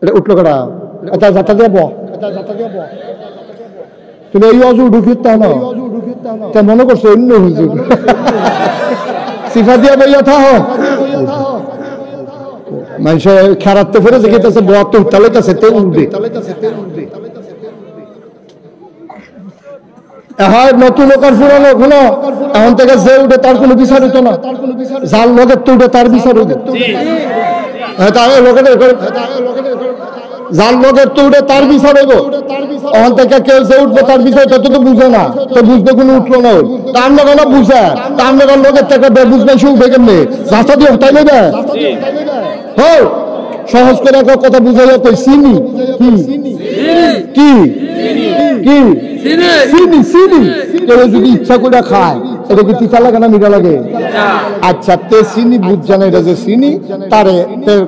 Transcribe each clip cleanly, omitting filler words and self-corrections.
এটা উঠলো কটা এটা যাত্রা দিয়ে তুমি এই অজু ঢুকিত না তা মনে করছো অন্য হুজুর সিফা দিয়া বইয়া থাহ মানুষ খেরাতে ফেরে দেখেছে বয়াত উঠালাইতেছে তে উঠবে হ্যাঁ নতুন লোক আর পুরানো কোনো এখন থেকে যে উঠে তার কোনো বিচার হতো না জাল লোকের তো উঠে তার বিচার হতো জাল লোকের তো উঠে তার বিচার হইব ওখান থেকে কেউ যে উঠবে তার বিষয় তত তো বুঝে না তো বুঝতে কোনো উঠলো না তার লোকেরা বুঝে তার লোকের থেকে বুঝবে সে উঠে কেমনি রাস্তা দিয়ে হটাই নেবে হ্যাঁ সহজ করে একটা কথা বুঝাইয়া কই চিনি কি কি চিনি চিনি কেউ যদি ইচ্ছা করে খায় এটা কি তিতা লাগে না মিঠা লাগে আচ্ছা তে চিনি বুঝছে না এটা যে চিনি তারে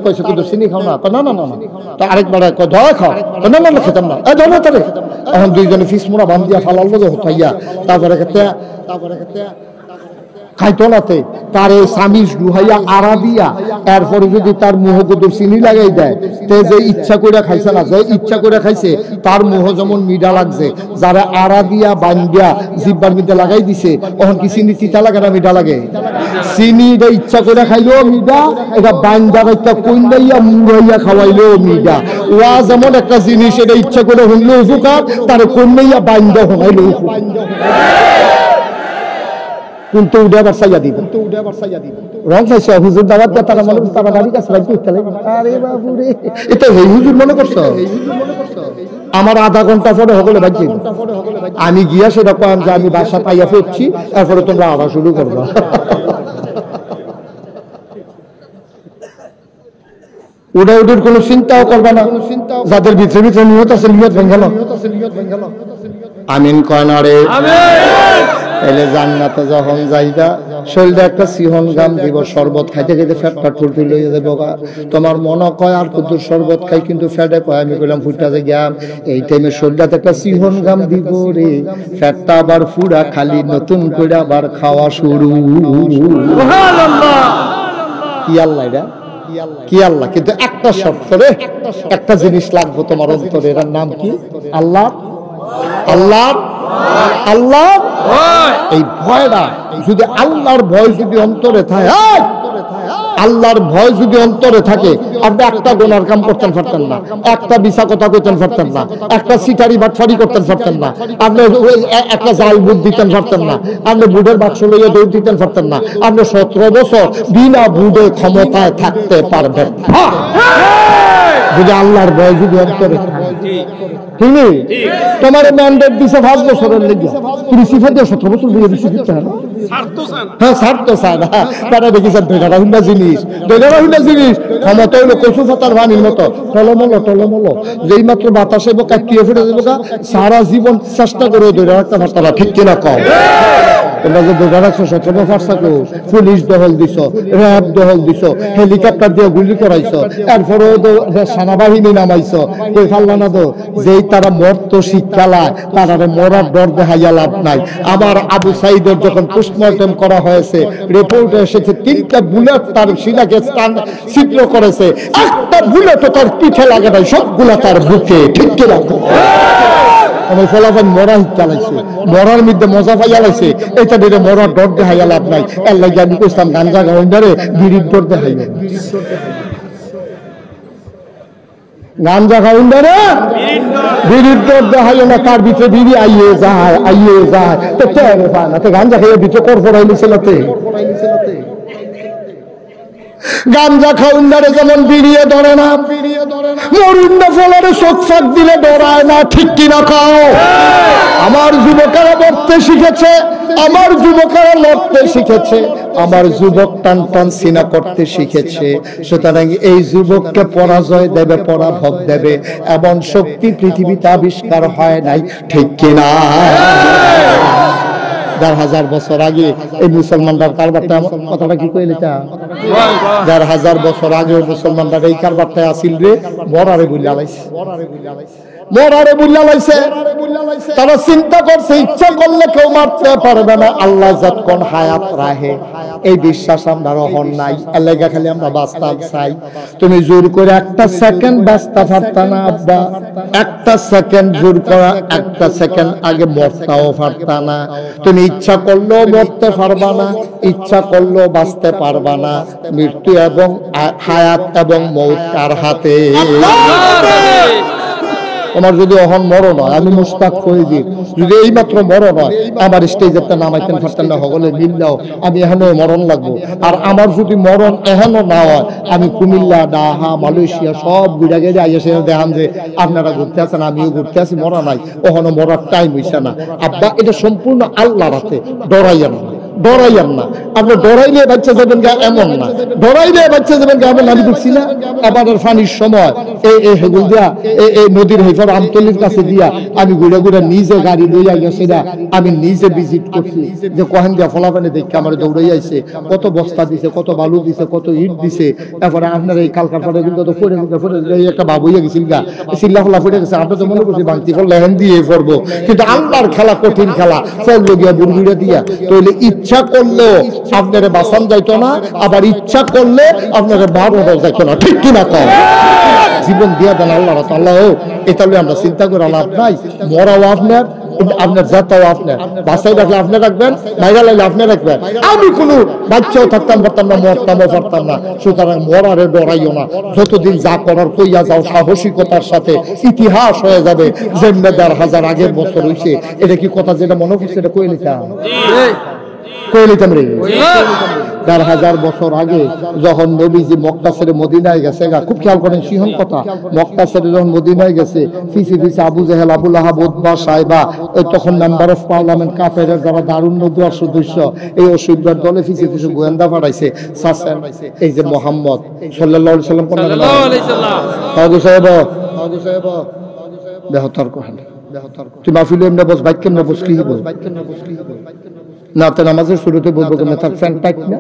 কইছে কিন্তু চিনি খাও না না না না তো আরেকবার ধরা খাও না না না খেতাম না ধর না তারে এখন দুইজনে ফিস মোড়া বান দিয়া ফালাল হইয়া তারপরে খাইতো নাতে তার এই স্বামী ডুহাইয়া আড়া দিয়া এরপরে যদি তার মুহ কদর চিনি লাগাই দেয় তে যে ইচ্ছা করে খাইছে না যে ইচ্ছা করে খাইছে তার মুহ যেমন মিডা লাগছে যারা আড়া দিয়া বান্ডিয়া জিব্বার মধ্যে লাগাই দিছে তখন কি চিনি তিতা লাগে না মিডা লাগে চিনি এটা ইচ্ছা করে খাইলেও মিডা এটা বান্ডা একটা কইনাইয়া মুড়াইয়া খাওয়াইলেও মিডা ওয়া যেমন একটা জিনিস এটা ইচ্ছা করে হইলেও উপকার তার কইনাইয়া বান্ডা হইলেও কিন্তু উঠে আবার সাইয়া দিব রং খাইছে হুজুর দাওয়াত দিয়ে তারা মনে করছে তারা গাড়ির কাছে রাখতে উঠতে লাগে আরে বাবু রে এটা এই হুজুর মনে করছো আমার আধা ঘন্টা পরে হগলে বাজছে আমি গিয়া সেটা কম যে আমি বাসা পাইয়া ফিরছি এরপরে তোমরা আবার শুরু করবা উঠে উঠের কোনো চিন্তাও করবা না যাদের ভিতরে ভিতরে নিয়ত আছে নিয়ত ভেঙে গেল আমিন কয় না রে এলে জান্নাতে যখন যাইবা শরীরে একটা সিহন গাম দিব শরবত খাইতে খাইতে ফ্যাটটা ঠুলঠুল হয়ে যাবে তোমার মনে কয় আর কত শরবত খাই কিন্তু ফ্যাটে কয় আমি কইলাম ফুটা যে গিয়াম এই টাইমে শরীরটাতে একটা সিহন গাম দিব রে ফ্যাটটা আবার ফুড়া খালি নতুন করে আবার খাওয়া শুরু সুবহানাল্লাহ কি আল্লাহ এটা কি আল্লাহ কিন্তু একটা শর্ত রে একটা জিনিস লাগবে তোমার অন্তরে এর নাম কি আল্লাহ আল্লাহ আল্লাহ এই ভয়টা যদি আল্লাহর ভয় যদি অন্তরে থাকে আল্লাহর ভয় যদি অন্তরে থাকে আপনি একটা গুনার কাম করতে পারতেন না একটা মিছা কথা কইতে পারতেন না একটা সিটারি বাটফারি করতে পারতেন না আপনি একটা জাল বুট দিতে পারতেন না আপনি বুটের বাক্স লইয়া দৌড় দিতে পারতেন না আপনি 17 বছর বিনা বুটে ক্ষমতায় থাকতে পারবেন যদি আল্লাহর ভয় যদি অন্তরে থাকে ঠিক নেই তোমার ম্যান্ডেট দিছে 5 বছরের লেগে তুমি সিফাত দিয়ে 17 বছর দিয়ে দিছে দিতে না হ্যাঁ ছাড়তো না তারা দেখিছে বেগারা হুন্ডা জিনিস ক্ষমতা হইলো কচু পাতার পানির মতো টলমলো যেই মাত্র বাতাসে কাটিয়ে ফেটে যাবো সারা জীবন চেষ্টা করে ধরে রাখতে পারতাম না ঠিক কিনা কম তোমরা যে ধরে রাখছো 17 পারছো পুলিশ দখল দিছ র্যাব দখল দিছ হেলিকপ্টার দিয়ে গুলি করাইছো এরপরে সেনাবাহিনী নামাইছো কই ফাল্লা না তো যেই তারা মরতো শিক্ষালায় তারা মরার ডর দেখাইয়া লাভ নাই আমার আবু সাইদের যখন পোস্টমর্টম করা হয়েছে রিপোর্টে এসেছে 3টা বুলেট তার শিলাকে ছিদ্র করেছে একটা বুলেটও তার পিঠে লাগে নাই সবগুলা তার বুকে ঠিক কিনা আমি ফলাফল মরা চালাইছে মরার মধ্যে মজা পাইয়া লাইছে এটা দিয়ে মরার ডর দেখাইয়া লাভ নাই এর লাগে আমি কইতাম গাঞ্জা গাউন্ডারে বিড়ির ডর দেখাইবে গাঞ্জা খাউন্ডারে বিড়ির ডর দেখাইও না তার ভিতরে বিড়ি আইয়ে যায় তো টেরে পায় না তো গাঞ্জা খাইয়ে ভিতরে কর ফরাইলিছিলতে গাঞ্জা খাউন্ডারে যেমন বিড়িয়ে ধরে না মরুন্ডা ফলারে চোখ ফাঁক দিলে ডরায় না ঠিক কিনা খাও আমার যুবকেরা মরতে শিখেছে আমার যুবকেরা লড়তে শিখেছে আমার যুবক টান টান সিনা করতে শিখেছে সুতরাং এই যুবককে পরাজয় দেবে পরাভব দেবে এমন শক্তি পৃথিবীতে আবিষ্কার হয় নাই ঠিক কিনা 1000 বছর আগে এই মুসলমানরা কারবারটা কথাটা কি কইলে তা 1000 বছর আগে মুসলমানরা এই কারবারটা আসিল রে বড়ারে বুঝা লাইছে মরারে বুল্লা লাইছে। তারা চিন্তা করছে ইচ্ছা করলে কেউ মারতে পারবে না, আল্লাহ যতক্ষণ হায়াত রাখে এই বিশ্বাস আমরা রহন নাই। এলাকা খালি আমরা বাঁচতাম চাই। তুমি জোর করে একটা সেকেন্ড বাঁচতে পারতা না আব্বা, একটা সেকেন্ড জোর করা, একটা সেকেন্ড আগে মরতাও পারতা না। তুমি ইচ্ছা করলেও মরতে পারবা না, ইচ্ছা করলেও বাঁচতে পারবা না। মৃত্যু এবং হায়াত এবং মৌত কার হাতে? আমার যদি অহন মরণ হয়, আমি মুস্তাক করে দিই, যদি এই মাত্র মরণ হয় আমার স্টেজেরটা নামাইতেন ফারতেন না হলে মিললেও আমি এখানে মরণ লাগবো। আর আমার যদি মরণ এখনো না হয়, আমি কুমিল্লা, ডাহা, মালয়েশিয়া সব ঘুরে গেলে আইসে দেখান যে আপনারা ঘুরতে আছেন, আমিও ঘুরতে আছি, মরা নাই, ওখানে মরার টাইম হইছে না। আব্বা এটা সম্পূর্ণ আল্লাহর হাতে, ডরাইয়েন না, ডরাইয়েন না। আপনি ডরাইলে বাচ্চা যাবেন গা এমন না, ডরাইলে বাচ্চা যাবেন গা এমন। আমি দেখছি না আবার ফানির সময় এই হেগুল দিয়া এই নদীর হেফার আমতলির কাছে দিয়া আমি ঘুরে ঘুরে নিজে গাড়ি লইয়া গেছি না, আমি নিজে ভিজিট করছি যে কহেন দিয়া ফলাফানে দেখে আমার দৌড়াই আইছে, কত বস্তা দিছে, কত বালু দিছে, কত ইট দিছে। এরপরে আপনার এই কালকার পরে কিন্তু তো ফোরে একটা বাবু হইয়া গেছিল গা, চিল্লা ফলা ফুটে গেছে। আমরা তো মনে করছি বাংতি ফল লেহেন দিয়ে পড়বো, কিন্তু আল্লাহর খেলা কঠিন খেলা, ফল গিয়া বুড়বুড়ে দিয়া। তাহলে ইচ্ছা করলেও আপনারে বাঁচান যাইতো না, আবার ইচ্ছা করলে আপনারে বারোটা যাইতো না, ঠিক কিনা কম? জীবন দিয়া দেন আল্লাহ, আল্লাহ এটা আমরা চিন্তা করে লাভ নাই। মরাও আপনার, আপনার জাতাও আপনার, বাসায় রাখলে আপনি রাখবেন, বাইরে লাগলে আপনি রাখবেন। আমি কোনো বাচ্চাও থাকতাম পারতাম না, মরতামও পারতাম না। সুতরাং মরারে ডরাইও না, যতদিন যা করার কইয়া যাও সাহসিকতার সাথে, ইতিহাস হয়ে যাবে। জেন্দাদার হাজার আগের বছর হইছে, এটা কি কথা যেটা মনে করছে এটা কই নিতাম, কই নিতাম রে। ৪,০০০ বছর আগে যখন নবীজি মক্কা ছেড়ে মদিনায় গেছে, খুব খেয়াল করেন সিংহন কথা, মক্কা ছেড়ে যখন মদিনায় গেছে, পিছে পিছে আবু জেহেল, আবু লাহাব, উতবা, সাইবা, তখন মেম্বার অফ পার্লামেন্ট কাফেরের যারা দারুণ নবুয়ার সদস্য, এই অসুবিধার দলে পিছে পিছে গোয়েন্দা পাঠাইছে। সাসেন এই যে মোহাম্মদ সাল্লাল্লাহু আলাইহি সাল্লাম বেহতর কহেন, তুই মাহফিলে এমনি বস, বাইক কেমনে বস, কি বল না তো নামাজের শুরুতে বলবো কেন থাক ফ্যান টাইট না,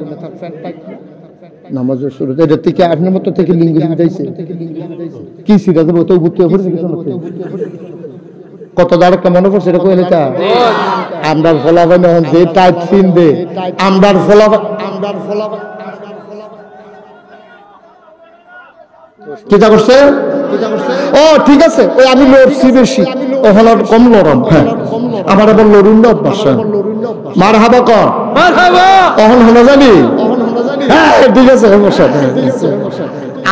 নামাজের শুরুতে এটা থেকে আপনার মতো থেকে লিঙ্গ দিয়েছে কি সিরা দেবো তো বুঝতে হবে কত দাঁড়াটা মনে পড়ছে এটা কইলে তা আমরার ফলাফল যে টাইট ফিন দে আমরার ফলাফল কিটা করছে। ও ঠিক আছে, ওই আমি লড়ছি বেশি, ওখানে কম লড়ম। হ্যাঁ আমার আবার লড়ুন না অভ্যাস, মার হাবা কর অহন হলো জানি। হ্যাঁ ঠিক আছে,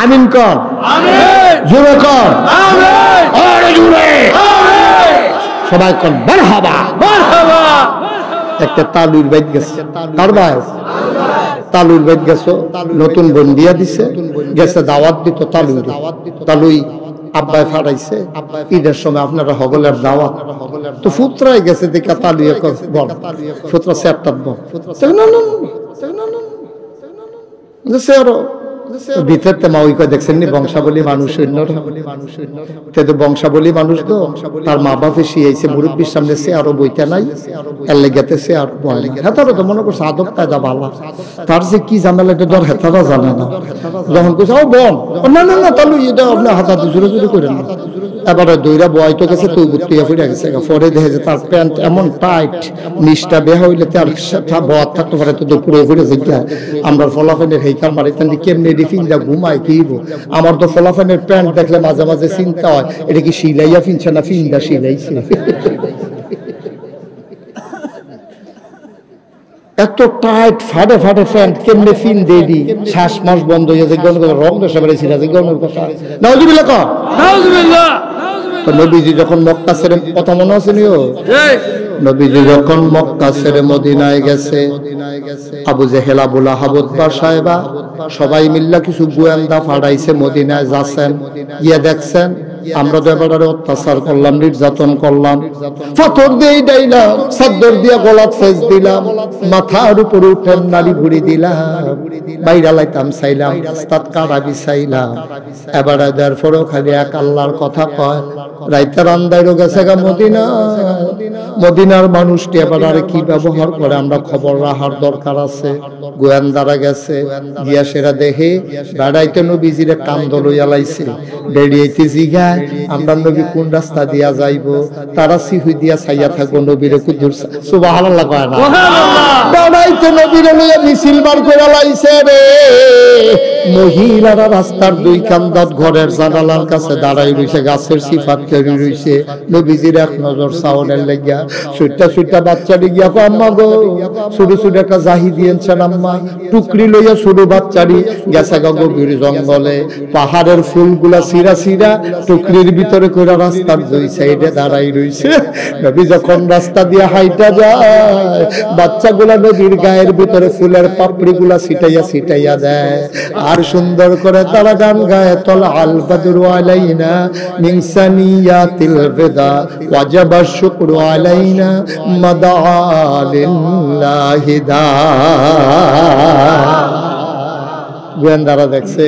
আমিন কর, জোরে কর, সবাই কর মার হাবা। একটা তালুর বাইত গেছে, কার ভাই তালুর বাইত গেছো, নতুন বন্দিয়া দিছে, গেছে দাওয়াত দিত তালুই, তালুই আব্বাই ফাটাইছে ঈদের সময় আপনারা হগলের দাওয়াত, তো ফুতরাই গেছে দেখা তালুয়ে বল ফুতরা সেরটাত বল ভিতরতে মা ওই কয় দেখছেন নি বংশাবলী মানুষ, বংশাবলী মানুষ তো তার মা বাপে শিয়াইছে মুরব্বীর সামনে সে আরো বইতে নাই, এর লেগেতে সে আর বয় না। হেতারও তো মনে করছে আদব কায়দা ভালো, তার যে কি ঝামেলা এটা ধর হেতারা জানে না। যখন কইছে ও বোন, না না না তাহলে এটা আপনার হাতাতে জোরে জোরে করে না, এবারে দইরা বয় তো গেছে, তুই বুত্তিয়া ফিরে গেছে। পরে দেখে যে তার প্যান্ট এমন টাইট, নিচটা বেহা হইলে তার বয়াত থাকতে পারে, তো পুরো ফিরে যে আমরা ফলাফলের হেইকার মারি তাহলে কেমনি ডিফিনটা ঘুমায় কি। আমার তো ফলাফলের প্যান্ট দেখলে মাঝে মাঝে চিন্তা হয় এটা কি সিলাইয়া ফিনছে না ফিনটা সিলাইছে। এত টাইট ফাটে ফাটে প্যান্ট কেমনে ফিন দিয়ে দি, শ্বাস মাস বন্ধ হয়ে যায়, রং দেশে বেড়েছিল কথা। নাউজুবিল্লাহ কর, নাউজুবিল্লাহ। তো নবীজি যখন মক্কা ছেড়ে, কথা মনে আছে নিও, নবীজি যখন মক্কা ছেড়ে মদিনায় গেছে, আবু জেহেল, আবু লাহাব, উতবা, সাইবা সবাই মিল্লা কিছু গোয়েন্দা ফাড়াইছে, মদিনায় যাচ্ছেন, গিয়ে দেখছেন আমরা তো এবারে অত্যাচার করলাম, নির্যাতন করলাম, পাথর দিয়ে ডাইলাম, চাদর দিয়ে গলাত ফেস দিলাম, মাথার উপর উঠেন নারী ভুড়ি দিলাম, বাইরা লাইতাম চাইলাম, রাস্তাত কারা বিছাইলাম। এবারে দেওয়ার পরেও খালি এক আল্লাহর কথা কয়, রাইতের আন্দাইরও গেছে গা মদিনা মদিনার মানুষটি এবার আর কি ব্যবহার করে আমরা খবর রাখার দরকার আছে গোয়েন্দারা গেছে গিয়া সেরা দেখে বেড়াইতে নবীজিরে কান্দ লইয়া লাইছে বেরিয়েতে জিগায় আমরা নবী কোন রাস্তা দিয়া যাইব তারা সিহুই দিয়া ছাইয়া থাকবো নবীরে কুদুর সুবহানাল্লাহ কয় না বেড়াইতে নবীরে লইয়া মিছিল বার করে লাইছে রে মহিলারা রাস্তার দুই কান্দাত ঘরের জানালার কাছে দাঁড়াই রইছে গাছের সিফাত করে রইছে নবীজির এক নজর সাউনের লাগিয়া সুইটা সুইটা বাচ্চাটি গিয়া কো আম্মা গো ছোট ছোট একটা জাহি দিয়েছেন আম্মা টুকরি লইয়া ছোট বাচ্চাটি গেছে গভীর জঙ্গলে পাহাড়ের ফুলগুলা সিরা সিরা টুকরির ভিতরে করে রাস্তার দুই সাইডে দাঁড়াই রইছে নবী যখন রাস্তা দিয়ে হাইটা যায় বাচ্চাগুলা নবীর গায়ের ভিতরে ফুলের পাপড়িগুলা ছিটাইয়া ছিটাইয়া দেয় আর সুন্দর করে তারা গান গায় তল আল বাদরু আলাইনা মিন সানিয়াতিল বিদা ওয়াজাবা শুকরু আলাইনা মাদা লিল্লাহি দা গোয়েন্দারা দেখছে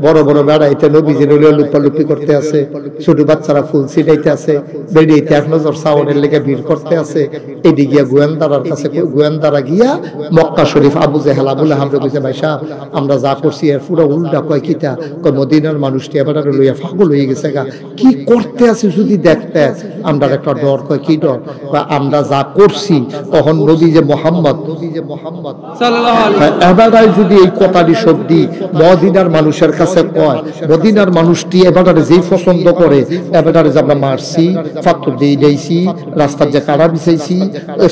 বড় বড় বেড়াইতে নবীজির লুপালুপি করতে আছে ছোট বাচ্চারা ফুল ছিটাইতে আছে বেরিয়েতে এক নজর সাউনের লেগে ভিড় করতে আছে এদিকে গিয়া গোয়েন্দারার কাছে গোয়েন্দারা গিয়া মক্কা শরীফ আবু জেহেল আবু লাহাব কইছে ভাই সাহেব আমরা যা করছি এর পুরো উল্টা কয় কিটা কয় মদিনার মানুষটি এবার লইয়া পাগল হয়ে গেছে গা কি করতে আছে যদি দেখতে আমরা একটা ডর কয় কি ডর বা আমরা যা করছি তখন নবী যে মোহাম্মদ সাল্লাল্লাহু আলাইহি এবারে যদি এই কথাটি সত্যি মদিনার মানুষের কাছে কয় মদিনার মানুষটি এবারে যেই পছন্দ করে এবারে যে আমরা মারছি ফাত্তর দিয়ে দিয়েছি রাস্তার যে কাড়া বিছাইছি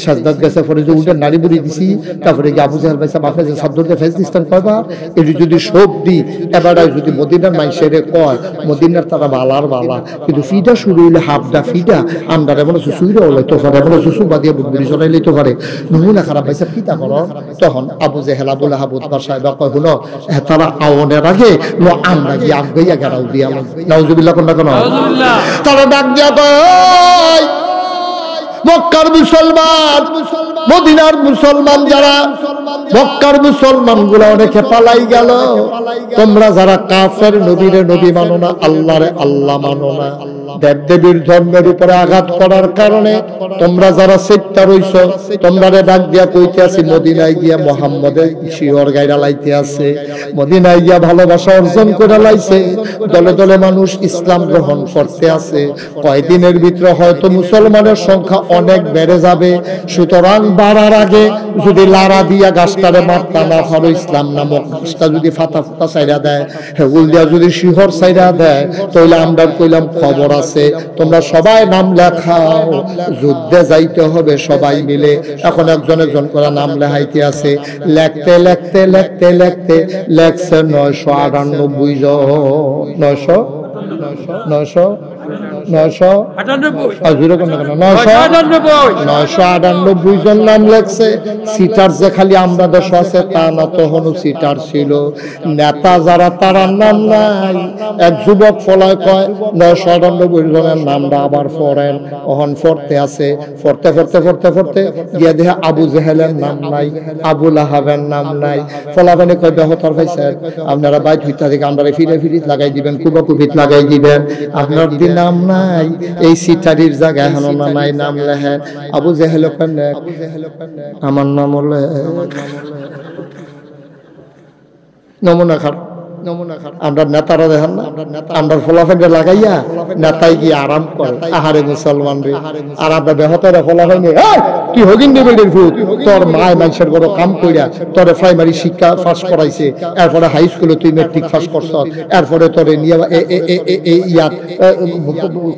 সাজদাত গেছে পরে যে উল্টা নাড়ি বুড়ি দিছি তারপরে কি আবু জাহেল ভাইসা বাপে যে সাদ্দুরকে ফেজদিস্তান কয়বার এটি যদি সব দি এবারে যদি মদিনার মানুষের কয় মদিনার তারা বালার বালা কিন্তু ফিটা শুরু হইলে হাফডা ফিটা আমরা এমন সুসুইরা হইতো পারে এমন সুসু বাদিয়া বুড়ি চলাই লইতে পারে নমুনা খারাপ ভাইসা ফিটা করো তখন আবু জাহেল আবু লাহাব উতবা সাহেব কয় হলো তারা আওনের আগে আমরা গিয়ে আগাইয়া গাড়াও দিয়া নাউজুবিল্লাহ কোন না তারা ডাক দিয়া কয় মক্কার মুসলমান মদিনার মুসলমান যারা মক্কার মুসলমান গুলা অনেকে পালাই গেল তোমরা যারা কাফের নবীরে নবী মানো না আল্লাহরে আল্লাহ মানো না দেব দেবীর ধর্মের উপরে আঘাত করার কারণে তোমরা যারা সেটটা রইছ তোমরা ডাক দিয়া কইতে আছি মদিনায় গিয়া মুহাম্মদের শিহর গাইরা লাইতে আছে মদিনায় গিয়া ভালোবাসা অর্জন করে লাইছে দলে দলে মানুষ ইসলাম গ্রহণ করতে আছে কয়েকদিনের ভিতরে হয়তো মুসলমানের সংখ্যা অনেক বেড়ে যাবে সুতরাং বাড়ার আগে যদি লারা দিয়া গাছটারে মারতা না পারো ইসলাম নামক গাছটা যদি ফাতা ফাতা সাইরা দেয় হেগুল দিয়া যদি শিহর সাইরা দেয় তাহলে আমরা কইলাম খবর আছে তোমরা সবাই নাম লেখাও যুদ্ধে যাইতে হবে সবাই মিলে এখন একজন একজন করে নাম লেখাইতে আছে লেখতে লেখতে লেখতে লেখতে লেখছে 998 জন 998 জন নাম লেখছে সিটার যে খালি আমরা দেশ আছে তা না তখনও সিটার ছিল নেতা যারা তারা নাম নাই এক যুবক ফলায় কয় 998 জনের নামটা আবার পড়েন ওহন পড়তে আছে পড়তে পড়তে পড়তে পড়তে গিয়ে দেখে আবু জেহেলের নাম নাই আবু লাহাবের নাম নাই ফলাবানে কয় বেহতার ভাই স্যার আপনারা বাইট হইতা থেকে আমরা ফিরে ফিরিত লাগাই দিবেন কুবা কুবিত লাগাই দিবেন আপনার দিন নাম নাই এই সিটারির জায়গায় এখনো নাই নাম লেখেন আবু জেহেল আমার নাম হলে নমুনা খারাপ আমরা নেতারা দেখেন না আমরা ফলাফেন্ডে লাগাইয়া নেতাই গিয়ে আরাম করে আহারে মুসলমান রে আর আমরা বেহতারে ফলাফেন কি হগিন দেবের ভূত তোর মায় মানুষের বড় কাম কইরা তোরে প্রাইমারি শিক্ষা পাস করাইছে এরপরে হাই স্কুলে তুই মেট্রিক পাস করছ এরপরে তোরে নিয়ে ইয়াত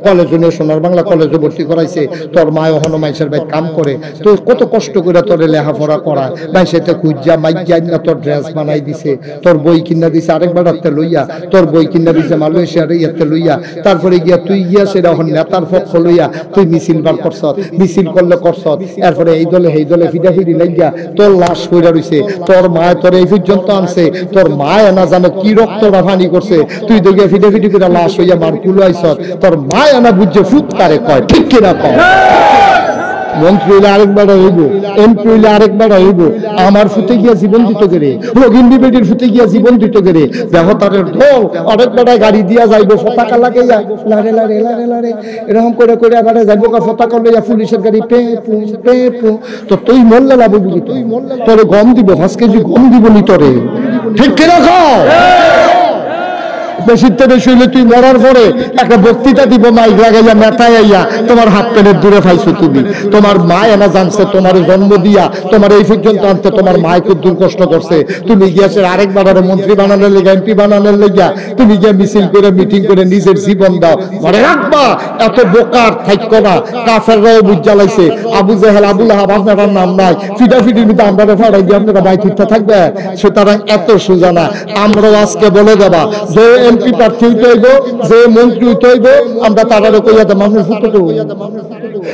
কলেজে নিয়ে সোনার বাংলা কলেজে ভর্তি করাইছে তোর মায় ওখানে মানুষের ভাই কাম করে তো কত কষ্ট করে তোরে লেখাপড়া করা মানুষের খুঁজা মাইজা না তোর ড্রেস বানাই দিছে তোর বই কিনা দিছে আরেকবার হাতে লইয়া তোর বই কিনা দিছে মালয়েশিয়ার ইয়াতে লইয়া তারপরে গিয়া তুই গিয়া সেটা এখন নেতার পক্ষ লইয়া তুই মিছিল বার করছ মিছিল করলে করছ এরপরে এই দলে সেই দলে ফিডাফিডি লাগিয়া তোর লাশ কইরা রইছে তোর মায় তোর এই পর্যন্ত আনছে তোর মায় না জানো কি রক্তটা পানি করছে তুই দেখে ফিডাফিডি করে লাশ হইয়া মার কুলাইছ তোর মায় না বুঝছে ফুৎকারে কয় ঠিক কিনা কয় মন্ত্রী হইলে আরেকবার হইব, এমপি হইলে আরেকবার হইব, আমার ফুটে গিয়া জীবন দিত করে, রোগিন্দি বেটির ফুটে গিয়া জীবন দিত করে, দেহতারের ঢোল আরেকবার গাড়ি দিয়া যাইব, পতাকা লাগাইয়া লারে লারে লারে লারে এরকম করে করে আগারে যাইব, পতাকা লইয়া পুলিশের গাড়ি পে পু পে পু। তো তুই মরলে লাভ বুঝি, তুই তোরে গম দিব, 5 কেজি গম দিব নি তোরে, ঠিক কিনা খাও? বেশিতে বেশি হইলে তুই মরার পরে একটা বক্তৃতা দিব, মাইক লাগাইয়া মেটাই আইয়া তোমার হাত পেনের দূরে পাইছো তুমি, তোমার মা এনা জানছে তোমার জন্ম দিয়া তোমার এই পর্যন্ত আনতে তোমার মায় খুব দূর কষ্ট করছে, তুমি গিয়েছে আরেকবার মন্ত্রী বানানোর লেগা, এমপি বানানোর লেগা, তুমি গিয়ে মিছিল করে মিটিং করে নিজের জীবন দাও। মনে রাখবা এত বোকার থাইক্য না, কাফেররাও বুঝ জ্বালাইছে, আবু জেহেল আবু লাহাব আপনার নাম নাই, ফিডাফিডির মধ্যে আমরা ফাড়াই দিয়ে আপনারা বাই ঠিকঠাক থাকবে, সুতরাং এত সোজা না। আমরাও আজকে বলে দেবা যে এমপি প্রার্থী হইতে হইব, যে মন্ত্রী হইতে হইব, আমরা তারারও কইয়া দেব মানুষ ফুটো তো,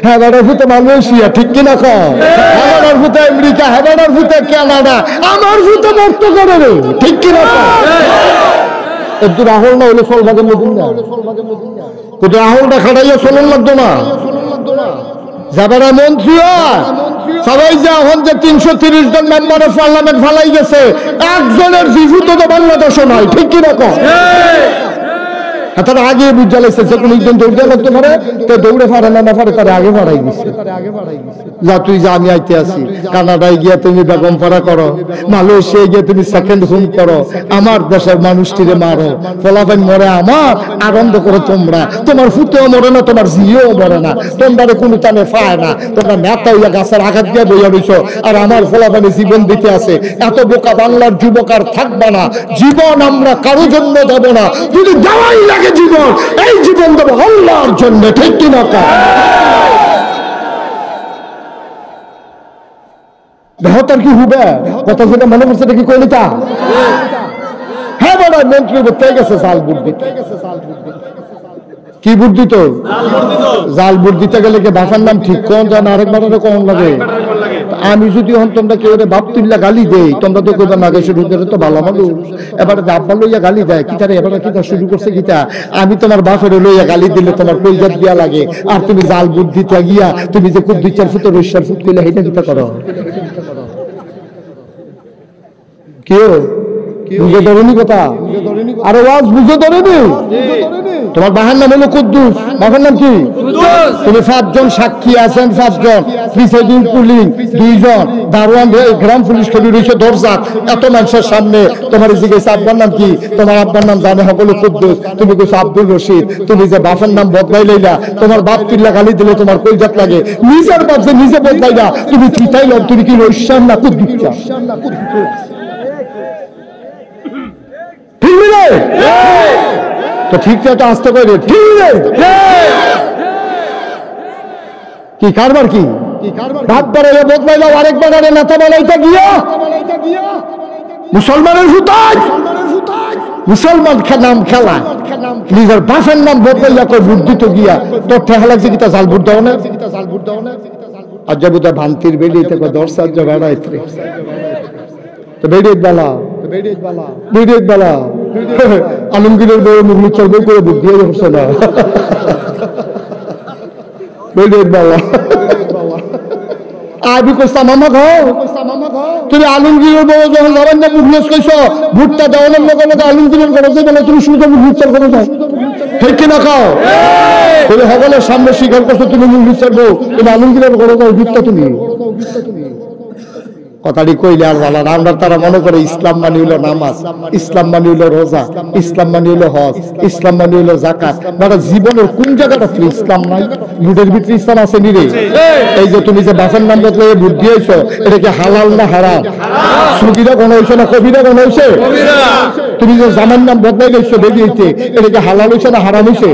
হ্যাঁ বেড়ার ফুটে মালয়েশিয়া, ঠিক কিনা কম? হেবাডার ফুটে আমেরিকা, হেবাডার ফুটে কানাডা, আমার ফুটে মর্ত করে রে, ঠিক কিনা কম? একটু রাহুল না হলে ফলভাগের মধ্যে না, কোথাও রাহুলটা খাটাইয়া চলন লাগতো না, যাবারা মন্ত্রী হয় সবাই যে এখন যে 330 জন মেম্বারের পার্লামেন্ট ফালাই গেছে, একজনের জিভুত তো বাংলাদেশও নয়, ঠিক কি রকম? তারা আগে বুঝ জ্বালাইছে যে কোনো একজন দৌড়ে লাগতে পারে, তো দৌড়ে ফাড়ে না ফাড়ে তারা আগে ফাড়াই গেছে, যা তুই যা আমি আইতে আসি, কানাডায় গিয়া তুমি বেগম পাড়া করো, মালয়েশিয়ায় গিয়ে তুমি সেকেন্ড হোম করো, আমার দেশের মানুষটিরে মারো, ফলাফল মরে আমার, আনন্দ করো তোমরা, তোমার ফুতেও মরে না, তোমার জিও মরে না, তোমরা কোনো টানে পায় না, তোমরা নেতা হইয়া গাছের আঘাত দিয়ে বইয়া রইছ, আর আমার ফলাফলে জীবন দিতে আছে। এত বোকা বাংলার যুবক আর থাকবে না, জীবন আমরা কারো জন্য দেব না, যদি দেওয়াই লাগে জীবন, এই জীবন দেবো আল্লাহর জন্য, ঠিক কিনা? বেহতার কি হবে কথা যেটা মনে করছে কি কইলি তা? হ্যাঁ বড় মন্ত্রী বলতে গেছে জাল বুট দিতে, কি বুট দিত? জাল বুট দিতে গেলে কি ভাষার নাম ঠিক কোন জান, আরেকবার কোন লাগে? আমি যদি হন তোমরা কেউ বাপতুল্লা গালি দেই, তোমরা তো কইবা না গেছে ঢুকে তো ভালো মানুষ, এবারে আব্বা লইয়া গালি দেয় কিতারে, এবারে কিতা শুরু করছে কিতা, আমি তোমার বাপের লইয়া গালি দিলে তোমার কইজাত দিয়া লাগে, আর তুমি জাল বুট দিতে গিয়া তুমি যে খুব 2-4 ফুট রইসার ফুট কইলে হেটা কিতা করো? কেউ বুঝে ধরেনি কথা, আরে ওয়াজ বুঝে ধরেনি। তোমার বাহার নাম হলো কুদ্দুস, বাবার নাম কি? তুমি 5 জন সাক্ষী আছেন, 5 জন প্রিসাইডিং পুলিং, 2 জন দারোয়ান, গ্রাম পুলিশ কবি রয়েছে দরজাত, এত মানুষের সামনে তোমার জিজ্ঞেস আব্বার নাম কি? তোমার আব্বার নাম জানে হলো কুদ্দুস, তুমি কইছো আব্দুল রশিদ, তুমি যে বাপের নাম বদলাই লইলা, তোমার বাপ তিল্লা গালি দিলে তোমার কইজাত লাগে, নিজের বাপ যে নিজে বদলাইলা, তুমি চিতাইল, তুমি কি রইসান না কুদ্দুস? ঠিক রে তো, ঠিক তো আসতে পারে, ঠিক রে কি কারবার, কি ভাত বাড়াইয়া বদলাই দাও, আরেকবার আরে নেতা বানাইতে গিয়া মুসলমানের হুতাজ, মুসলমান নাম খেলা, নিজের বাসের নাম বদলাইয়া কই বুদ্ধি তো গিয়া তোর ঠেহা লাগছে কিতা জাল বুট দাও না, আর যাবো তা ভান্তির বেরিয়ে থেকে 10 সাহায্য বেড়াইতে তো বেরিয়ে বেলা, বেরিয়ে বেলা আলমগীরের বউ মুগলি চর্বই করে বুদ্ধি হচ্ছে না, বেরিয়ে বেলা আবি কইছা মামা ঘর, তুমি আলমগীরের বউ যখন যাবেন না মুগলি কইছ ভুট্টা দেওয়ানোর লোক আলমগীরের ঘরে যাবে না, তুমি শুধু মুগলিচার করে যাও, ঠিক কিনা খাও? তুমি সকলের সামনে স্বীকার করছো তুমি মুগলিচার বউ, তুমি আলমগীরের ঘরে যাও ভুট্টা, তুমি কথাটি কইলে আর ভালো না। আমরা তারা মনে করে ইসলাম মানে হইল নামাজ, ইসলাম মানে হইল রোজা, ইসলাম মানে হইল হজ, ইসলাম মানে হইল জাকাত, মানে জীবনের কোন জায়গাটা ইসলাম নাই? বুটের ভিতরে ইসলাম আছে নি রে? এই যে তুমি যে বাসের নাম বদলে বুট দিয়েছো, এটা কি হালাল না হারাম? সুবিধা কোন হয়েছে না কবিরা কোন হয়েছে? তুমি যে জামার নাম বদলাই গেছো বেরিয়েছে, এটা কি হালাল হয়েছে না হারাম হয়েছে?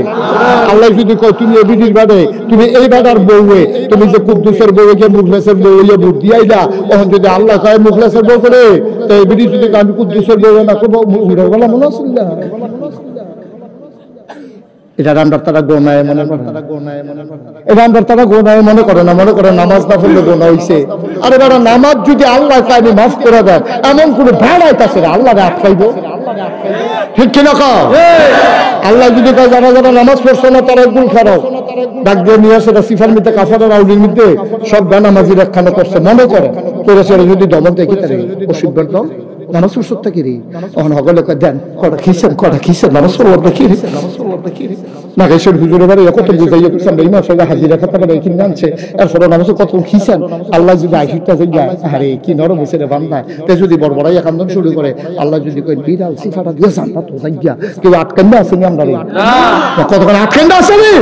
আল্লাহ যদি কয় তুমি এবিডির বাদে, তুমি এই বাদার বউয়ে, তুমি যে কুদ্দুসের বউকে মুখলেসের বউ বুট দিয়াইলা, তখন যদি আল্লাহ কয় মুখলেসের বউ করে, তো এবিডি যদি আমি কুদ্দুসের বউ না করবো বলা মনে আসল না, এটা রান্নার তারা গোনায় মনে করে, এটা রান্নার তারা গোনায় মনে করে না, মনে করে নামাজ না পড়লে গোনা হইছে। আরে বাবা নামাজ যদি আল্লাহ চাই মাফ করে দেয়, এমন কোন ভেড়াইতেছে আল্লাহ আটকাইব? ঠিক কিনা কও? আল্লাহ যদি কয় যারা যারা নামাজ পড়ছো না তারা গুল খারাপ, ডাক দিয়ে নিয়ে আসে সিফার মধ্যে কাফারের আউলির মধ্যে সব নামাজির একখানে করছে মনে করে করেছে যদি দমন দেখি তারে অসুবিধা কম নামাজ পড়ছো কি রে তখন হগলে কয় দেন কটা খিসেন নামাজ পড়বো দেখি না গেছেন হুজুরের বাড়ি কত বুঝাইয়া করছেন এই মাসে হাজিরা খাতা করে কিনে আনছে এরপরে নামাজ কত খিসেন আল্লাহ যদি আশিটা যায় আরে কি নরম হয়েছে রে বান্দা তে যদি বড়বড়াই কান্দন শুরু করে আল্লাহ যদি কয় বিড়াল সিফাটা দিয়ে জান্নাত তো যাইয়া কেউ আটকান্দা আসেনি আমরা রে কতক্ষণ আটকান্দা আসেনি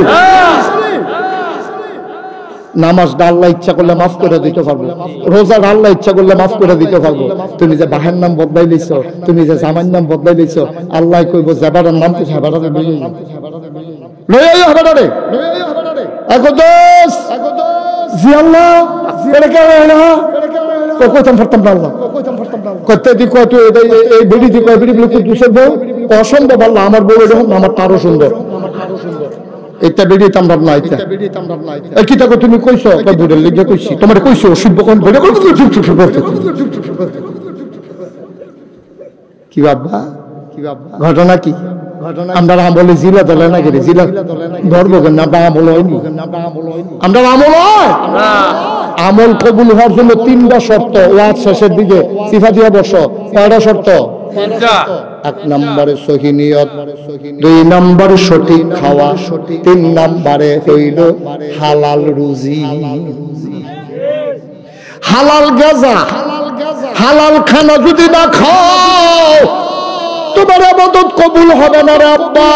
নামাজ আল্লাহ ইচ্ছা করলে মাফ করে দিতে পারবো, রোজা আল্লাহ ইচ্ছা করলে মাফ করে দিতে পারবো। তুমি যে বাহের নাম বদলাই লইছো, তুমি যে জামার নাম বদলাই লইছো, আল্লাহ কইব জাবারের নাম তো জাবারে লই আইও হাবারে একদস জি আল্লাহ এটা কেন না কইতাম ফরতাম আল্লাহ কত দি কত এই বিড়ি দি কয় বিড়ি লোক দুসে বউ অসম্ভব আল্লাহ আমার বউ এরকম আমার তারও সুন্দর এটা বেড়ি তামরাব না এটা এই কি তাকে তুমি কইছো কই বুড়ের লিগে কইছি তোমারে কইছো অশুভ কোন বেড়ে কি বাবা ঘটনা কি আমরা রাম বলে জিলা দলে না গেলে জিলা ধরবো না বা আমল হয়নি আমরা আমল হয় আমল কবুল হওয়ার জন্য 3টা শর্ত ওয়াজ শেষের দিকে সিফা দিয়া বসো কয়টা শর্ত এক নম্বরে সহি নিয়ত, 2 নম্বরে সঠিক খাওয়া, 3 নম্বরে হইল হালাল রুজি হালাল গাজা হালাল খানা যদি না খাও তোমার ইবাদত কবুল হবে না রে আব্বা।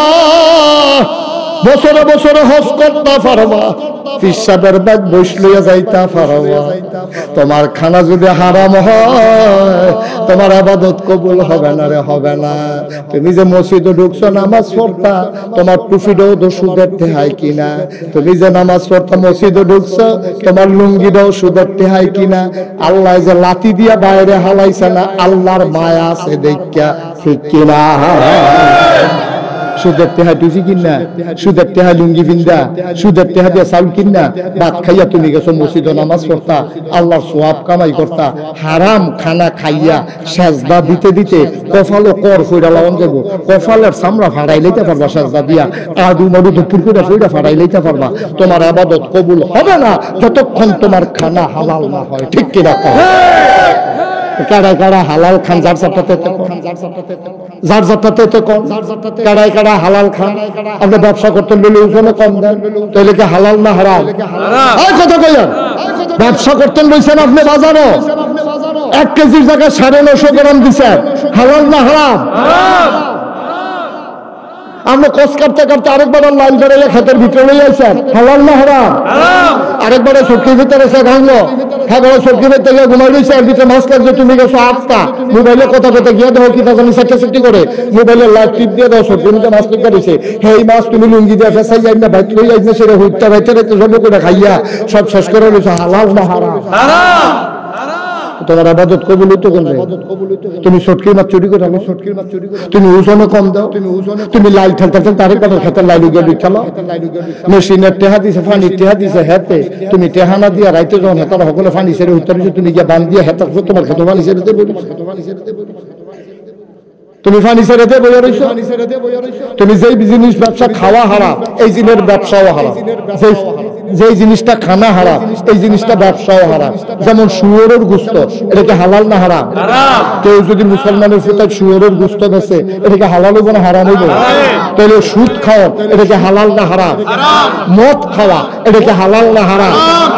বছরে বছরে হজ করতে পারবা, পিসাবের ব্যাগ বইস লইয়া যাইতা পারবা, তোমার খানা যদি হারাম হয় তোমার ইবাদত কবুল হবে না রে হবে না। তুমি যে মসজিদে ঢুকছো নামাজ পড়তা তোমার টুপিটাও তো সুদের টেহাই কিনা, তুমি যে নামাজ পড়তা মসজিদে ঢুকছো তোমার লুঙ্গিটাও সুদের টেহাই কিনা। আল্লাহ যে লাঠি দিয়া বাইরে হালাইছে না আল্লাহর মায়া আছে দেখিয়া ঠিক কিনা। সুদের টেহা টুসি কিনা, সুদের টেহা লুঙ্গি পিন্দা, সুদের টেহা দিয়ে চাউল কিনা ভাত খাইয়া তুমি গেছো মসজিদে নামাজ পড়তা আল্লাহর সওয়াব কামাই করতা। হারাম খানা খাইয়া সেজদা দিতে দিতে কপালও কর ফইরা লাগান যাব, কপালের চামড়া ফাড়াই লইতে পারবা সেজদা দিয়া, আদু মরু দুপুর করে ফইরা ফাড়াই লইতে পারবা। তোমার ইবাদত কবুল হবে না যতক্ষণ তোমার খানা হালাল না হয় ঠিক কিনা কও? কাড়ায় কাড়া হালাল খান যার যারটাতে যার যারটাতে তো কম, কাড়ায় কাড়া হালাল খান। আপনি ব্যবসা করতে বলে ওখানে কম দেন তাহলে কি হালাল না হারাম? কথা কইলেন ব্যবসা করতেন বলছেন আপনি বাজারও 1 কেজির জায়গায় 950 গ্রাম দিচ্ছেন, হালাল না হারাম? আমরা কস কাটতে কাটতে আরেকবার লাইন বেড়াইয়া খেতের ভিতরে লই আইছেন, হালাল না হারাম? আরেকবারে সবজির ভিতরে সে ভাঙলো, হ্যাঁ বড় সবজির থেকে ঘুমাই রয়েছে এর ভিতরে মাছ কাটছে তুমি গেছো 8টা, মোবাইলে কথা কথা গিয়ে দেখো কি তা জানি সেটি করে মোবাইলে লাইভ টিপ দিয়ে দাও সবজির মধ্যে মাছ টিপ করেছে, এই মাছ তুমি লুঙ্গি দিয়ে ফেসাই যাই না বাইক লই যাই না সেটা হুইটটা বাইতে রাখতে সব করে খাইয়া সব শেষ করে রয়েছে, হালাল না হারাম? তোমার ইবাদত কবুল হইতো কোন? তুমি সটকির মাছ চুরি করে আনো, তুমি ওজনে কম দাও, তুমি লাইল ঠেলতে ঠেলতে আরেকবার খেতে লাইলু গিয়ে বিছালো, মেশিনের টেহা দিছে পানির টেহা দিছে হেতে তুমি টেহা না দিয়া রাইতে যখন হেতার সকলে পানি ছেড়ে উত্তর তুমি গিয়ে বান দিয়ে হেতার তোমার খেতে পানি ছেড়ে দেবে, তুমি পানি ছেড়ে দিয়ে বইয়া রইছো। তুমি যেই জিনিস ব্যবসা খাওয়া হারাম এই জিনিসের ব্যবসাও হারাম, যেই জিনিসটা খানা হারাম এই জিনিসটা ব্যবসাও হারাম। যেমন শুয়োরের গোশত এটাকে হালাল না হারাম? কেউ যদি মুসলমানের ফিতায় শুয়োরের গোশত বেচে এটাকে হালাল হইব না হারাম হইব? তাহলে সুদ খাওয়া এটাকে হালাল না হারাম? মদ খাওয়া এটাকে হালাল না হারাম?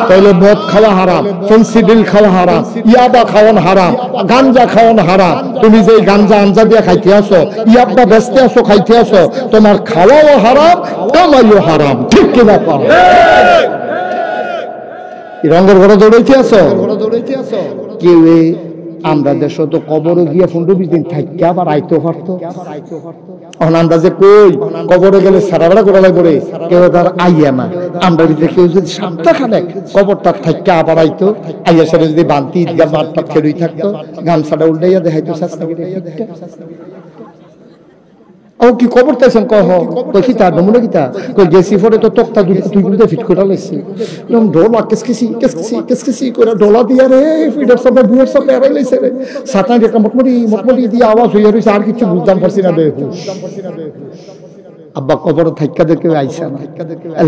তাহলে মদ খাওয়া হারাম, ফেন্সিডিল খাওয়া হারাম, ইয়াবা খাওয়ান হারাম, গাঞ্জা খাওয়ান হারাম। তুমি যে গাঞ্জা আঞ্জা দিয়ে খাইতে আসো, ইয়াবা বেচতে আসো খাইতে আসো, তোমার খাওয়াও হারাম কামাইও হারাম ঠিক কিনা? রঙের ঘরে দৌড়াইতে আসো কেউ আমরা দেশ তো কবরও গিয়ে 15-20 দিন থাকতে আবার আইতে পারতো। এখন আমরা যে কই কবরে গেলে সারাবেলা করে লাগবে কেউ তার আইয়া না, আমরা কেউ যদি সপ্তাহখানেক কবরটা থাকতে আবার আইতো, আইয়া সাথে যদি বান্তি ঈদগাহ মাঠটা খেলুই থাকতো, গামছাটা উল্টাইয়া দেখাইতো। ও কি খবর তাইছেন কহ কই কি তার নমুনা কিতা কই গেছি পরে তো তক্তা দুই গুলো ফিট করে লাইছি এরকম ডলা কিসকিসি করে ডলা দিয়া রে ফিডার সব বুয়ের সব এরাই লাইছে রে সাতান একটা মোটমুটি দিয়ে আওয়াজ হইয়া রইছে আর কিছু বুঝতাম পারছি না বেহুশ আব্বা কবর থাইকা দেখে আইসা না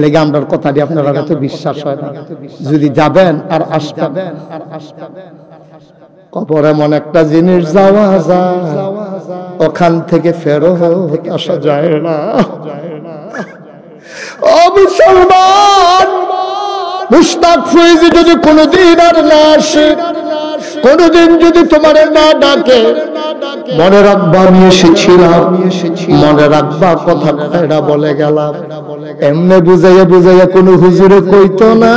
লেগে আমরার কথা দিয়ে আপনারা কাছে বিশ্বাস হয় না যদি যাবেন আর আসবেন কবর এমন একটা জিনিস যাওয়া যায় ওখান থেকে ফেরত আসা যায় না ও মুসলমান মুশতাক ফৈজি যদি কোনোদিন আর না আসে কোনোদিন যদি তোমার না ডাকে মনে রাখবা আমি এসেছিলাম মনে রাখবা কথা এটা বলে গেলাম এমনি বুঝাইয়া কোনো হুজুরে কইতো না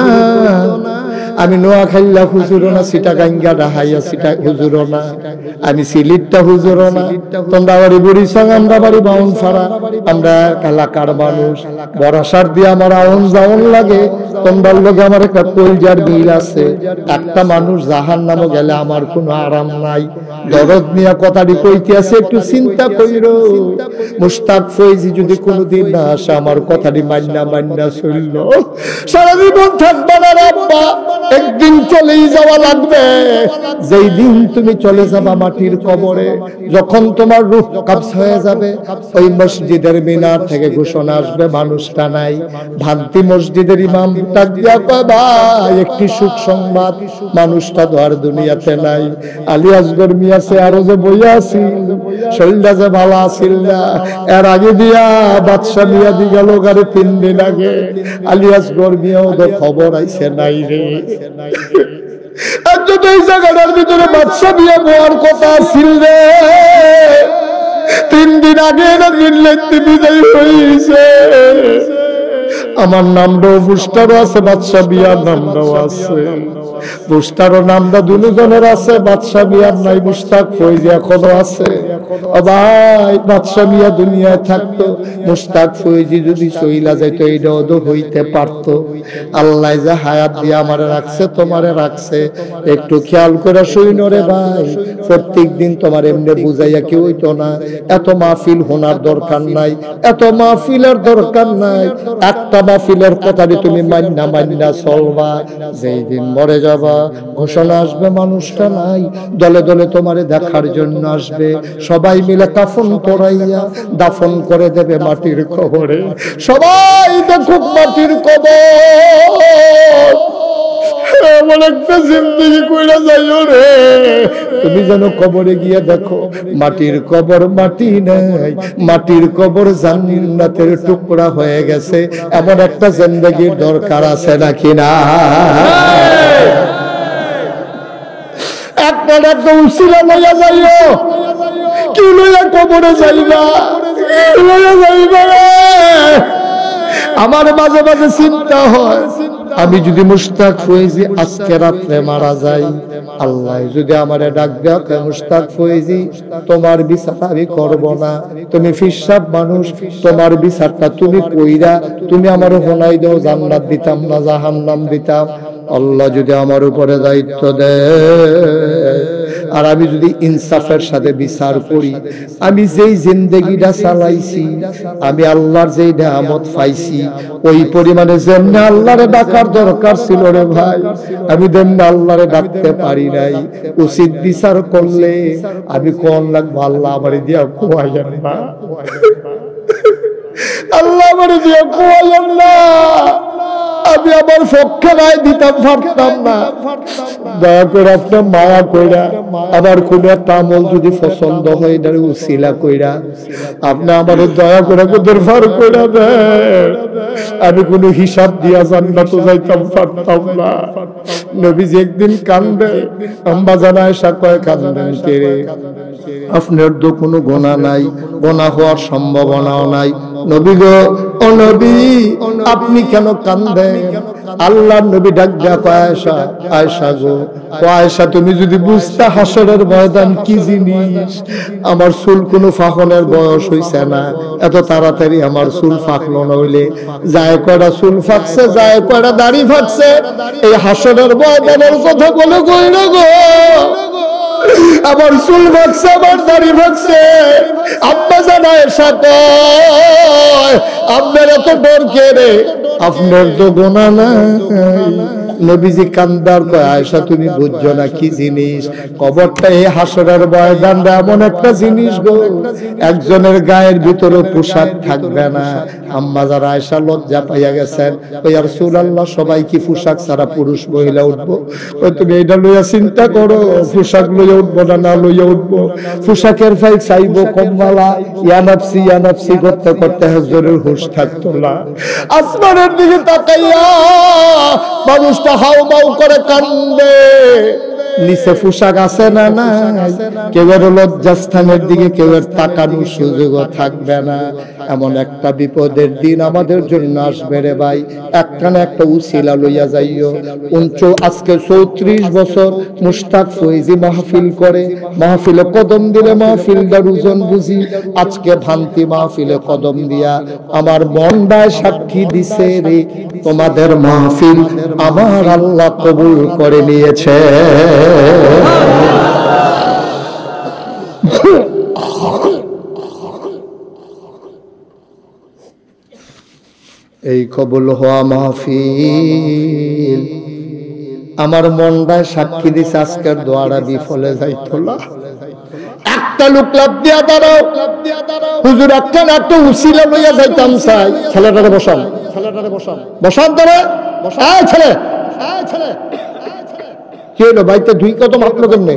আমি নোয়াখাইলা হুজুরও না সিটাগাঙ্গা ডাহাইয়া সিটা হুজুরও না আমি সিলিটটা হুজুরও না তোমরা বাড়ি বুড়িসং আমরা বাড়ি বাউনফাড়া আমরা এলাকার মানুষ বরাসার দিয়ে আমার আউন যাওন লাগে তোমরার লোকে আমার একটা কলজার মিল আছে একটা মানুষ জাহান্নামে গেলে আমার কোনো আরাম নাই দরদ নিয়ে কথাটি কইতে আছে একটু চিন্তা কইরো মুশতাক ফৈজি যদি কোনোদিন না আসে আমার কথাটি মান্না শুনল সারা জীবন থাকবে না আব্বা একদিন চলেই যাওয়া লাগবে যেই দিন তুমি চলে যাবা মাটির কবরে যখন তোমার রূহ কবজ হয়ে যাবে ওই মসজিদের মিনার থেকে ঘোষণা আসবে মানুষটা নাই ভান্তি মসজিদের ইমাম ডাক দিয়া কয় ভাই একটি সুখ সংবাদ মানুষটা তো আর দুনিয়াতে নাই আলী আসগর মিয়া সে আরো যে বইয়া আছি শরীরটা যে ভালো আছিল না এর আগে দিয়া বাদশা মিয়া দি গেল গারে 3 দিন আগে আলী আসগর মিয়াও তো খবর আইছে নাই রে একজন এই জায়গাটার ভিতরে বাদশা মিয়া হওয়ার কথা ছিল রে 3 দিন আগে না দিল্লিতে বিদায় হয়েছে আমার নামটাও পোস্টারও আছে বাদশা মিয়ার নামটাও আছে পোস্টারও নামটা দুজনের আছে বাদশা মিয়ার নাই মুশতাক ফৈজি এখনো আছে ও ভাই বাদশা মিয়া দুনিয়ায় থাকতো মুশতাক ফৈজি যদি চইলা যাইতো এইটাও তো হইতে পারতো আল্লাহ যে হায়াত দিয়ে আমারে রাখছে তোমারে রাখছে একটু খেয়াল করে শুইনো রে ভাই প্রত্যেকদিন তোমার এমনি বুঝাইয়া কি হইতো না এত মাহফিল হোনার দরকার নাই এত মাহফিলের দরকার নাই একটা মাহফিলের কথাটি তুমি মান্না চলবা যেই দিন মরে যাবা ঘোষণা আসবে মানুষটা নাই দলে দলে তোমারে দেখার জন্য আসবে সবাই মিলে কাফন পরাইয়া দাফন করে দেবে মাটির কবরে সবাই দেখুক মাটির কবর এমন একটা জিন্দেগি কইরা যাইও রে তুমি যেন কবরে গিয়ে দেখো মাটির কবর মাটি নাই মাটির কবর জান্নাতের টুকরা হয়ে গেছে এমন একটা জিন্দেগির দরকার আছে নাকি না আপনারা তো উসিলা লইয়া যাইও কি লইয়া কবরে যাইবা আমার মাঝে মাঝে চিন্তা হয় আমি যদি মুশতাক ফৈজি আজকে রাত্রে মারা যাই আল্লাহ যদি আমারে ডাক দেয় মুশতাক ফৈজি তোমার বিচার আমি করব না তুমি ফিরসাব মানুষ তোমার বিচারটা তুমি কইরা তুমি আমারে হোনাই দাও জান্নাত দিতাম না জাহান্নাম দিতাম আল্লাহ যদি আমার উপরে দায়িত্ব দেয় আর আমি যদি ইনসাফের সাথে বিচার করি আমি যেই জিন্দেগিটা চালাইছি আমি আল্লাহর যেই নিয়ামত পাইছি ওই পরিমাণে যেমনি আল্লাহরে ডাকার দরকার ছিল রে ভাই আমি তেমনি আল্লাহরে ডাকতে পারি নাই উচিত বিচার করলে আমি কোন লাগবো আল্লাহ আমারে দিয়া কুয়াইয়েন না আল্লাহ আমারে দিয়া কুয়াইয়েন না আমি আমার পক্ষে রায় দিতাম পারতাম না দয়া করে আপনার মায়া কইরা আমার কোন একটা আমল যদি পছন্দ হয় এটার উসিলা কইরা আপনি আমার দয়া করে কোদের ফার কইরা দেন আমি কোনো হিসাব দিয়া জান্নাতে যাইতাম পারতাম না নবীজি একদিন কান্দে আম্মা জান আয়েশা কয় কান্দেন কে রে আপনার তো কোনো গুনাহ নাই গুনাহ হওয়ার সম্ভাবনাও নাই নবী গো ও নবী আপনি কেন কান্দেন আল্লাহর নবী ডাক দেয়া আয়েশা আয়েশা গো ও আয়েশা তুমি যদি বুঝতা হাসরের ময়দান কি জিনিস আমার চুল কোনো ফাখনের বয়স হইছে না এত তাড়াতাড়ি আমার চুল ফাকলো না হইলে যায় কয়টা চুল ফাকছে যায় কয়টা দাড়ি ফাকছে এই হাসরের ময়দানের কথা বলে কইলো গো আমার চুল ভাগছে, আমার দাড়ি ভাগছে। আব্বা জান আয়েশা কয়, আপনার এত ডর কে রে? আপনার তো গুনাহ নাই। নবীজি কান্দার কয়, আয়েশা তুমি বুঝছো না কি জিনিস? কবরটা এই হাসরের ময়দানটা এমন একটা জিনিস গো, একজনের গায়ের ভিতরে পোশাক থাকবে না। আম্মা যারা আয়েশা লজ্জা পাইয়া গেছেন, ওই আর রাসূলুল্লাহ সবাই কি পোশাক ছাড়া পুরুষ মহিলা উঠবো? ওই তুমি এটা লইয়া চিন্তা করো, পোশাক লইয়া উঠবো না না লইয়া উঠবো? পোশাকের ফাই চাইবো কমওয়ালা, ইয়া নাফসি করতে করতে হুজুরের হুঁশ থাকতো না। আসমানের দিকে তাকাইয়া মানুষটা হাউমাউ করে কান্দে। নিচে পোশাক আছে না না, কেউ এর লজ্জাস্থানের দিকে কেউ এর তাকানোর সুযোগও থাকবে না। এমন একটা বিপদের দিন আমাদের জন্য আসবে রে ভাই। একটা না একটা উসিলা লইয়া যাইও। আজকে 34 বছর মুশতাক ফৈজি মাহফিল করে, মাহফিলে কদম দিলে মাহফিলটার ওজন বুঝি। আজকে ভান্তি মাহফিলে কদম দিয়া আমার মনটায় সাক্ষী দিছে রে, তোমাদের মাহফিল আমার আল্লাহ কবুল করে নিয়েছে। এই কবুল হওয়া মাহফিল আমার মনটায় সাক্ষী দিছে, আজকের দোয়াটা বিফলে যাইতো না। একটা লোক লাভ দিয়া দাঁড়াও, হুজুর একটা না একটা উসিলা লইয়া যাইতাম চাই। ছেলেটারে বসান, বসান তোরে, ছেলে কি হইলো? বাইতে দুই কত মাত্র কেমনে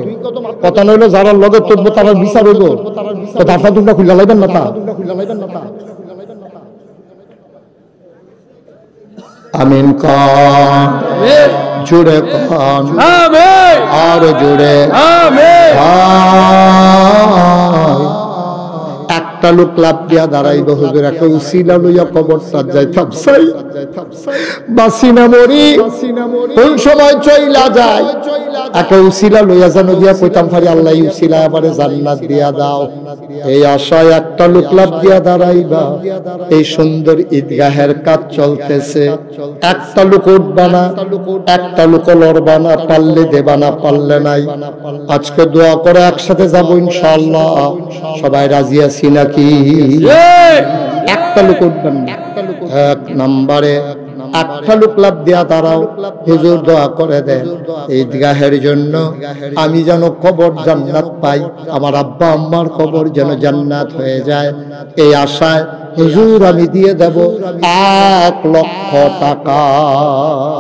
কথা নইলো, যারা লগে তুলবো তারা বিচার হইব। দাফা দুটা খুলে লাইবেন না তা। আমিন কান জুড়ে কান, আর জুড়ে একটা লোক লাভ দিয়া দাঁড়াইব, হুজুর একটা উসিলা লইয়া কবরটা যাইতাম চাই, বাসি না মরি কোন সময় চইলা যায়। একটা উসিলা লইয়া জানো দিয়া কইতাম পারি, আল্লাহ উসিলা আমারে জান্নাত দিয়া দাও। এই আশায় একটা লোক লাভ দিয়া দাঁড়াইবা। এই সুন্দর ঈদগাহের কাজ চলতেছে, একটা লোক উঠবা না, একটা লোক লড়বা না, পারলে দেবা না, পারলে নাই। আজকে দোয়া করে একসাথে যাবো ইনশাআল্লাহ। সবাই রাজি আছি নাকি? একটা লোক উঠবেন না, এক নম্বরে একটা লোক লাভ দিয়া দাঁড়াও, হুজুর দোয়া করে দেন ঈদগাহের জন্য, আমি যেন কবর জান্নাত পাই, আমার আব্বা আম্মার কবর যেন জান্নাত হয়ে যায়। এই আশায় হুজুর আমি দিয়ে দেব 1 লক্ষ টাকা।